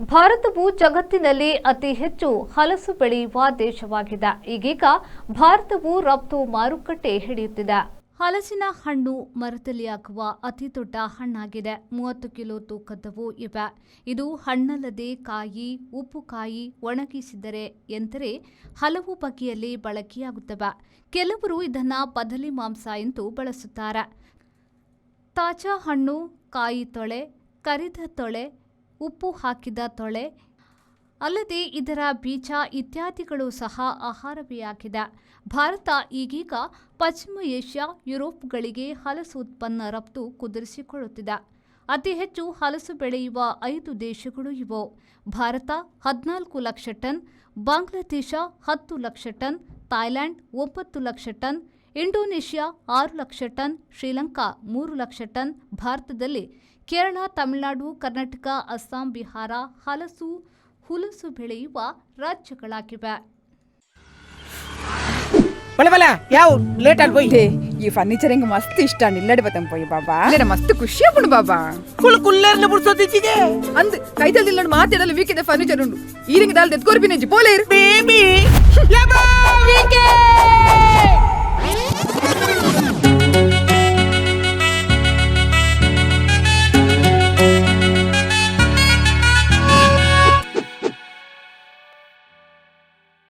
ಭಾರತವು ಜಗತ್ತಿನಲ್ಲಿ ಅತಿ ಹೆಚ್ಚು ಹಲಸು ಬೆಳೆಯುವ ದೇಶವಾಗಿದೆ. ಈಗೀಗ ಭಾರತವು ರಫ್ತು ಮಾರುಕಟ್ಟೆ ಹಿಡಿಯುತ್ತಿದೆ. ಹಲಸಿನ ಹಣ್ಣು ಮರದಲ್ಲಿ ಆಗುವ ಅತಿ ದೊಡ್ಡ ಹಣ್ಣಾಗಿದೆ. 30 ಕಿಲೋ ತೂಕದವು ಇವೆ. ಇದು ಹಣ್ಣಲ್ಲದೆ ಕಾಯಿ, ಉಪ್ಪುಕಾಯಿ, ಒಣಗಿಸಿದರೆ ಎಂದರೆ ಹಲವು ಬಗೆಯಲ್ಲಿ ಬಳಕೆಯಾಗುತ್ತವೆ. ಕೆಲವರು ಇದನ್ನು ಬದಲಿ ಮಾಂಸ ಎಂದು ಬಳಸುತ್ತಾರೆ. ತಾಜಾ ಹಣ್ಣು, ಕಾಯಿ ತೊಳೆ, ಕರಿದ ತೊಳೆ, ಉಪ್ಪು ಹಾಕಿದ ತೊಳೆ ಅಲ್ಲದೆ ಇದರ ಬೀಜ ಇತ್ಯಾದಿಗಳು ಸಹ ಆಹಾರವೇ ಆಗಿದೆ. ಭಾರತ ಈಗೀಗ ಪಶ್ಚಿಮ ಏಷ್ಯಾ, ಯುರೋಪ್ಗಳಿಗೆ ಹಲಸು ಉತ್ಪನ್ನ ರಫ್ತು ಕುದುರಿಸಿಕೊಳ್ಳುತ್ತಿದೆ. ಅತಿ ಹೆಚ್ಚು ಹಲಸು ಬೆಳೆಯುವ 5 ದೇಶಗಳು ಇವು. Bharat 14 lakh ton, Bangladesh 10 lakh ton, Thailand 9 lakh ton, Indonesia 6 lakh ton, Sri Lanka 3 lakh ton. ಭಾರತದಲ್ಲಿ ಕೇರಳ, ತಮಿಳುನಾಡು, ಕರ್ನಾಟಕ, ಅಸ್ಸಾಂ, ಬಿಹಾರ ಹುಲಸು ಬೆಳೆಯುವ ರಾಜ್ಯಗಳಾಗಿವೆ. ఈ ఫర్నిచర్ ఇంక మస్తు ఇష్టాన్ని ఇల్లడి పోతాం పోయి బాబా లేదా మస్తు ఖుషి అప్పుడు బాబా ಕುಲ್ಲರ್ನ ಬುಡ್ಸೋದಿಚ್ಚಿಗೆ ಅಂದ್ ಕೈತಲ್ ಇಲ್ಲಡ್ ಮಾತಾಡಲ್ಲ ವೀಕಿದೆ ಫರ್ನಿಚರ್ ಉಂಡು ಈರಿಂಗ್ ದಾಲ್ ತೆತ್ಕೋರ್ಪಿ ನೆಂಜಿ ಪೋಲೇರು ಬೇಬಿ ಯಬಾ ವೀಕೆ